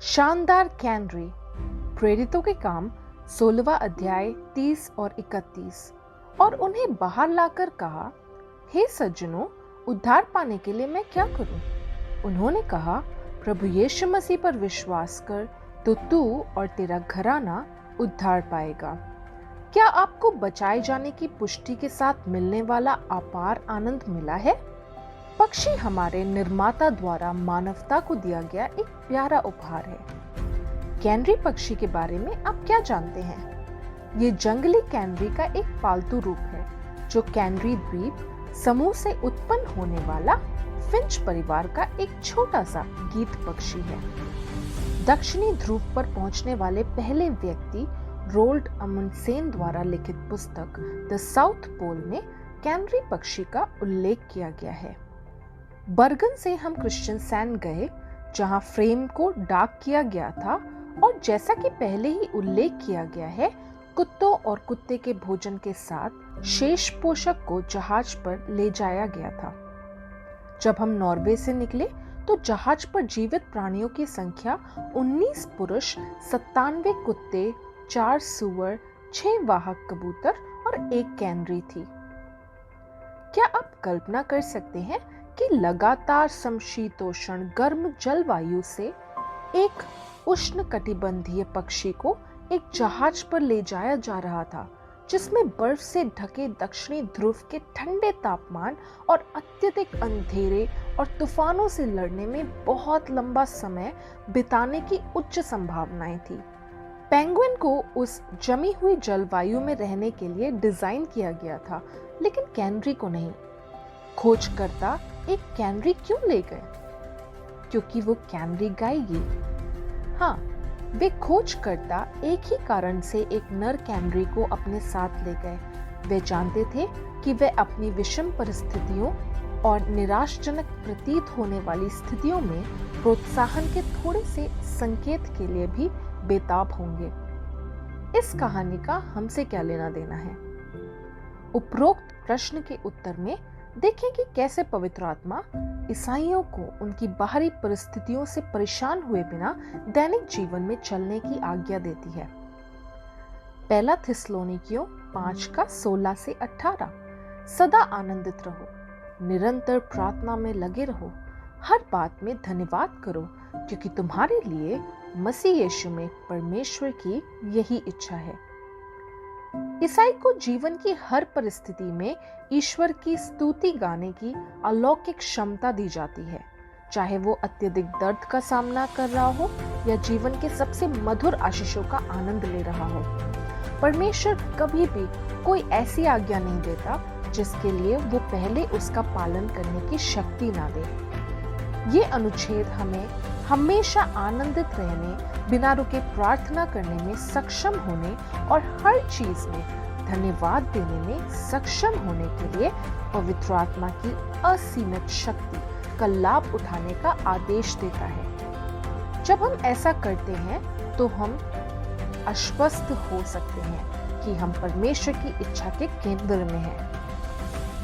शानदार कैनरी। प्रेरितों के काम 16वां अध्याय 30 और 31। और उन्हें बाहर लाकर कहा, हे सज्जनों, उद्धार पाने के लिए मैं क्या करूं? उन्होंने कहा, प्रभु यीशु मसीह पर विश्वास कर तो तू और तेरा घराना उद्धार पाएगा। क्या आपको बचाए जाने की पुष्टि के साथ मिलने वाला अपार आनंद मिला है? पक्षी हमारे निर्माता द्वारा मानवता को दिया गया एक प्यारा उपहार है। कैनरी पक्षी के बारे में आप क्या जानते हैं? ये जंगली कैनरी का एक पालतू रूप है जो कैनरी द्वीप समूह से उत्पन्न होने वाला फिंच परिवार का एक छोटा सा गीत पक्षी है। दक्षिणी ध्रुव पर पहुंचने वाले पहले व्यक्ति रोल्ड अमुंडसेन द्वारा लिखित पुस्तक द साउथ पोल में कैनरी पक्षी का उल्लेख किया गया है। बर्गन से हम क्रिश्चियनसैंड गए, जहां फ्रेम को डाक किया गया था, और जैसा कि पहले ही उल्लेख किया गया है, कुत्तों और कुत्ते के भोजन के साथ शेष पोषक को जहाज पर ले जाया गया था। जब हम नॉर्वे से निकले तो जहाज पर जीवित प्राणियों की संख्या 19 पुरुष, 97 कुत्ते, 4 सूअर, 6 वाहक कबूतर और 1 कैनरी थी। क्या आप कल्पना कर सकते हैं कि लगातार समशीतोष्ण गर्म जलवायु से एक उष्णकटिबंधीय पक्षी को एक जहाज पर ले जाया जा रहा था, जिसमें बर्फ से ढके दक्षिणी ध्रुव के ठंडे तापमान और अत्यधिक अंधेरे और तूफानों से लड़ने में बहुत लंबा समय बिताने की उच्च संभावनाएं थी। पेंगुइन को उस जमी हुई जलवायु में रहने के लिए डिजाइन किया गया था, लेकिन कैनरी को नहीं। खोजकर्ता एक कैनरी क्यों ले गए? क्योंकि वो कैनरी गाएगी। हाँ, वे खोजकर्ता एक ही कारण से एक नर कैनरी को अपने साथ ले गए। वे जानते थे कि वे अपनी विषम परिस्थितियों और निराशाजनक प्रतीत होने वाली स्थितियों में प्रोत्साहन के थोड़े से संकेत के लिए भी बेताब होंगे। इस कहानी का हमसे क्या लेना देना है? उपरोक्त प्रश्न के उत्तर में देखें कि कैसे पवित्र आत्मा ईसाइयों को उनकी बाहरी परिस्थितियों से परेशान हुए बिना दैनिक जीवन में चलने की आज्ञा देती है। पहला थिस्सलुनीकियों 5 का 16 से 18। सदा आनंदित रहो, निरंतर प्रार्थना में लगे रहो, हर बात में धन्यवाद करो, क्योंकि तुम्हारे लिए मसीह यीशु में परमेश्वर की यही इच्छा है। ईसाई को जीवन की हर परिस्थिति में ईश्वर की स्तुति गाने की अलौकिक क्षमता दी जाती है, चाहे वो अत्यधिक दर्द का सामना कर रहा हो या जीवन के सबसे मधुर आशीषों का आनंद ले रहा हो। परमेश्वर कभी भी कोई ऐसी आज्ञा नहीं देता जिसके लिए वो पहले उसका पालन करने की शक्ति ना दे। ये अनुच्छेद हमें हमेशा आनंदित रहने, बिना रुके प्रार्थना करने में सक्षम होने और हर चीज में धन्यवाद देने में सक्षम होने के लिए पवित्र आत्मा की असीमित शक्ति का लाभ उठाने का आदेश देता है। जब हम ऐसा करते हैं तो हम आश्वस्त हो सकते हैं कि हम परमेश्वर की इच्छा के केंद्र में हैं।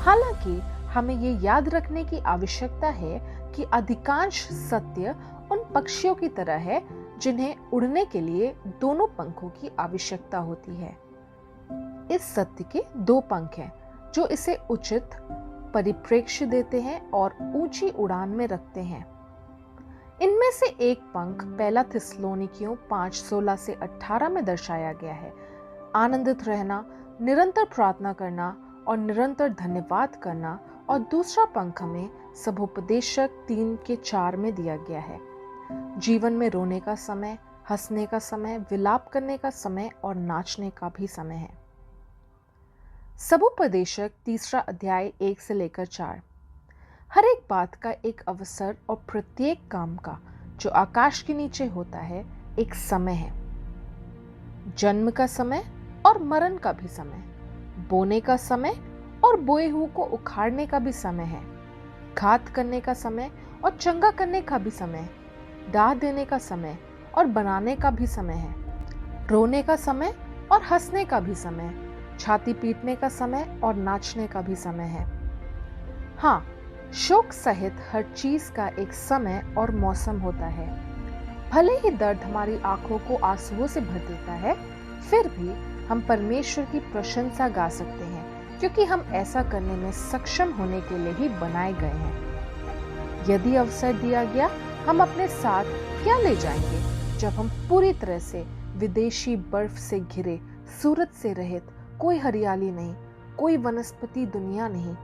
हालांकि हमें ये याद रखने की आवश्यकता है कि अधिकांश सत्य उन पक्षियों की तरह है जिन्हें उड़ने के लिए दोनों पंखों की आवश्यकता होती है। इस सत्य के 2 पंख हैं जो इसे उचित परिप्रेक्ष्य देते हैं और ऊंची उड़ान में रखते हैं। इनमें से एक पंख पहला थिस्सलुनीकियों 5:16 से 18 में दर्शाया गया है, आनंदित रहना, निरंतर प्रार्थना करना और निरंतर धन्यवाद करना, और दूसरा पंख हमें सभोपदेशक 3:4 में दिया गया है, जीवन में रोने का समय, हंसने का समय, विलाप करने का समय और नाचने का भी समय है। सभोपदेशक 3 अध्याय 1 से लेकर 4। हर एक बात का एक अवसर और प्रत्येक काम का जो आकाश के नीचे होता है एक समय है। जन्म का समय और मरण का भी समय, बोने का समय और बोए हुए को उखाड़ने का भी समय है, घात करने का समय और चंगा करने का भी समय, डाह देने का समय और बनाने का भी समय है, रोने का समय और हंसने का भी समय, छाती पीटने का समय और नाचने का भी समय है। हाँ, शोक सहित हर चीज का एक समय और मौसम होता है। भले ही दर्द हमारी आंखों को आंसुओं से भर देता है, फिर भी हम परमेश्वर की प्रशंसा गा सकते हैं, क्योंकि हम ऐसा करने में सक्षम होने के लिए ही बनाए गए हैं। यदि अवसर दिया गया, हम अपने साथ क्या ले जाएंगे जब हम पूरी तरह से विदेशी बर्फ से घिरे, सूरज से रहित, कोई हरियाली नहीं, कोई वनस्पति दुनिया नहीं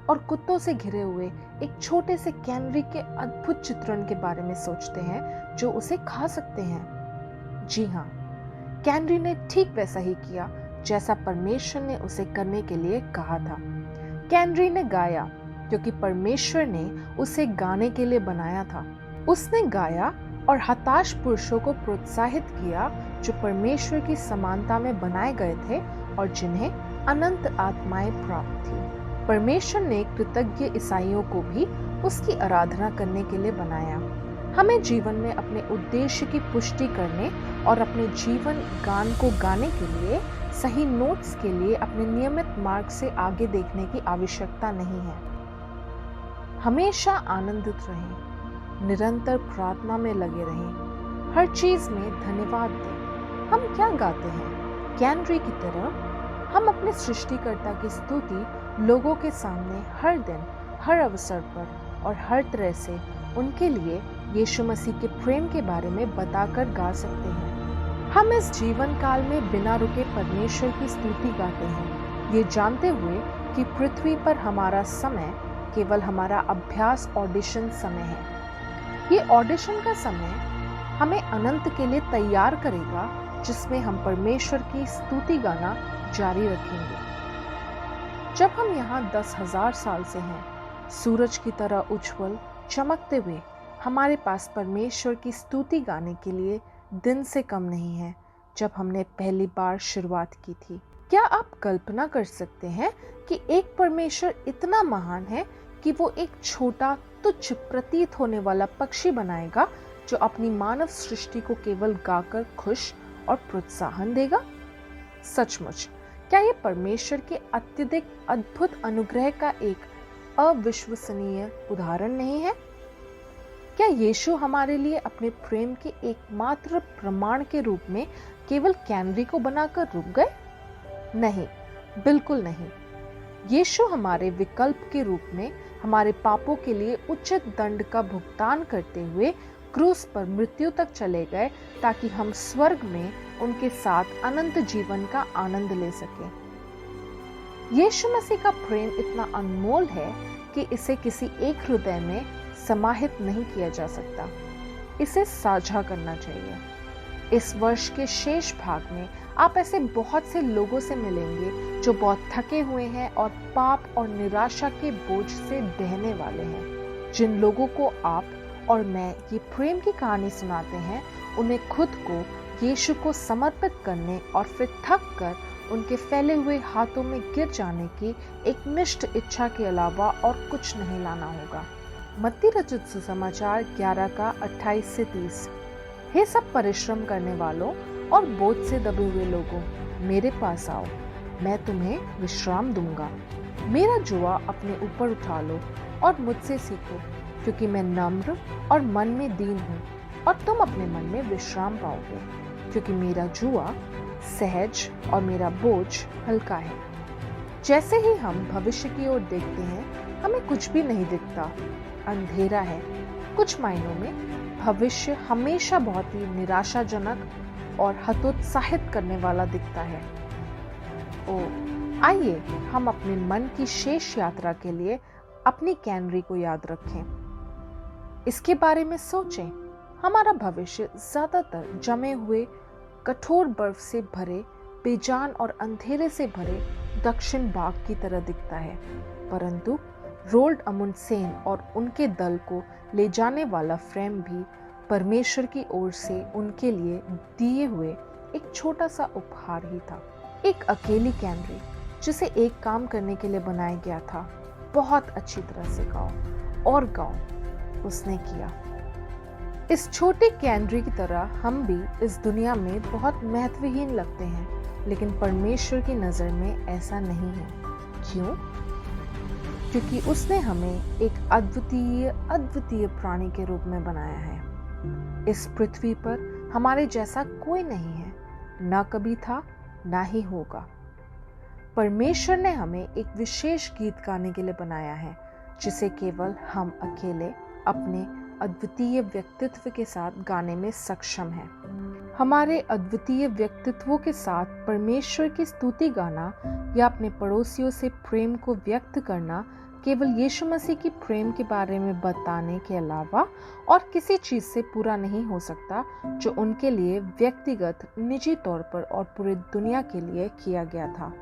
और कुत्तों से घिरे हुए एक छोटे से कैनरी के अद्भुत चित्रण के बारे में सोचते हैं जो उसे खा सकते हैं? जी हाँ, कैनरी ने ठीक वैसा ही किया जैसा परमेश्वर ने उसे करने के लिए कहा था। कैनरी ने गाया क्योंकि परमेश्वर ने उसे गाने के लिए बनाया था। उसने गाया और हताश पुरुषों को प्रोत्साहित किया जो परमेश्वर की समानता में बनाए गए थे और जिन्हें अनंत आत्माएं प्राप्त थी। परमेश्वर ने कृतज्ञ ईसाइयों को भी उसकी आराधना करने के लिए बनाया। हमें जीवन में अपने उद्देश्य की पुष्टि करने और अपने जीवन गान को गाने के लिए सही नोट्स के लिए अपने नियमित मार्ग से आगे देखने की आवश्यकता नहीं है। हमेशा आनंदित रहें, निरंतर प्रार्थना में लगे रहें, हर चीज में धन्यवाद दें। हम क्या गाते हैं? कैनरी की तरह हम अपने सृष्टिकर्ता की स्तुति लोगों के सामने हर दिन, हर अवसर पर और हर तरह से उनके लिए यीशु मसीह के प्रेम के बारे में बताकर गा सकते हैं। हम इस जीवन काल में बिना रुके परमेश्वर की स्तुति गाते हैं, ये जानते हुए कि पृथ्वी पर हमारा समय केवल हमारा अभ्यास ऑडिशन समय है। ये ऑडिशन का समय हमें अनंत के लिए तैयार करेगा, जिसमें हम परमेश्वर की स्तुति गाना जारी रखेंगे। जब हम यहाँ 10,000 साल से हैं, सूरज की तरह उज्जवल चमकते हुए, हमारे पास परमेश्वर की स्तुति गाने के लिए दिन से कम नहीं है जब हमने पहली बार शुरुआत की थी। क्या आप कल्पना कर सकते हैं कि एक परमेश्वर इतना महान है कि वो एक छोटा तुच्छ प्रतीत होने वाला पक्षी बनाएगा जो अपनी मानव सृष्टि को केवल गाकर खुश और प्रोत्साहन देगा? सचमुच क्या ये परमेश्वर के अत्यधिक अद्भुत अनुग्रह का एक अविश्वसनीय उदाहरण नहीं है? क्या यीशु हमारे लिए अपने प्रेम के एकमात्र प्रमाण के रूप में केवल कैनरी को बनाकर रुक गए? नहीं, बिल्कुल नहीं। यीशु हमारे विकल्प के रूप में हमारे पापों के लिए उचित दंड का भुगतान करते हुए क्रूस पर मृत्यु तक चले गए ताकि हम स्वर्ग में उनके साथ अनंत जीवन का आनंद ले सकें। यीशु मसीह का प्रेम इतना अनमोल है कि इसे किसी एक हृदय में समाहित नहीं किया जा सकता। इसे साझा करना चाहिए। इस वर्ष के शेष भाग में आप ऐसे बहुत से लोगों से मिलेंगे जो बहुत थके हुए हैं और पाप और निराशा के बोझ से बहने वाले हैं। जिन लोगों को आप और मैं ये प्रेम की कहानी सुनाते हैं, उन्हें खुद को यीशु को समर्पित करने और फिर थक कर उनके फैले हुए हाथों में गिर जाने की एक निष्ठ इच्छा के अलावा और कुछ नहीं लाना होगा। मत्ती रचित सुसमाचार 11 का 28 से 30। हे सब परिश्रम करने वालों और बोझ से दबे हुए लोगों, मेरे पास आओ, मैं तुम्हें विश्राम दूंगा। मेरा जुआ अपने ऊपर उठा लो और मुझसे सीखो, क्योंकि मैं नम्र और मन में दीन हूँ, और तुम अपने मन में विश्राम पाओगे, क्योंकि मेरा जुआ सहज और मेरा बोझ हल्का है। जैसे ही हम भविष्य की ओर देखते हैं, हमें कुछ भी नहीं दिखता, अंधेरा है। कुछ मायनों में भविष्य हमेशा बहुत ही निराशाजनक और हतोत्साहित करने वाला दिखता है। आइए हम अपने मन की शेष यात्रा के लिए अपनी कैनरी को याद रखें। इसके बारे में सोचें। हमारा भविष्य ज्यादातर जमे हुए कठोर बर्फ से भरे, बेजान और अंधेरे से भरे दक्षिण बाग की तरह दिखता है, परंतु रोल्ड अमुंडसेन और उनके दल को ले जाने वाला फ्रेम भी परमेश्वर की ओर से उनके लिए दिए हुए एक छोटा सा उपहार ही था। एक अकेली कैनरी जिसे एक काम करने के लिए बनाया गया था। बहुत अच्छी तरह से गाओ और गाओ, उसने किया। इस छोटे कैनरी की तरह हम भी इस दुनिया में बहुत महत्वहीन लगते हैं, लेकिन परमेश्वर की नजर में ऐसा नहीं है। क्यों? क्योंकि उसने हमें एक अद्वितीय प्राणी के रूप में बनाया है। इस पृथ्वी पर हमारे जैसा कोई नहीं है, ना कभी था, ना ही होगा। परमेश्वर ने हमें एक विशेष गीत गाने के लिए बनाया है, जिसे केवल हम अकेले अपने अद्वितीय व्यक्तित्व के साथ गाने में सक्षम हैं। हमारे अद्वितीय व्यक्तित्वों के साथ परमेश्वर की स्तुति गाना या अपने पड़ोसियों से प्रेम को व्यक्त करना केवल यीशु मसीह की प्रेम के बारे में बताने के अलावा और किसी चीज से पूरा नहीं हो सकता जो उनके लिए व्यक्तिगत निजी तौर पर और पूरी दुनिया के लिए किया गया था।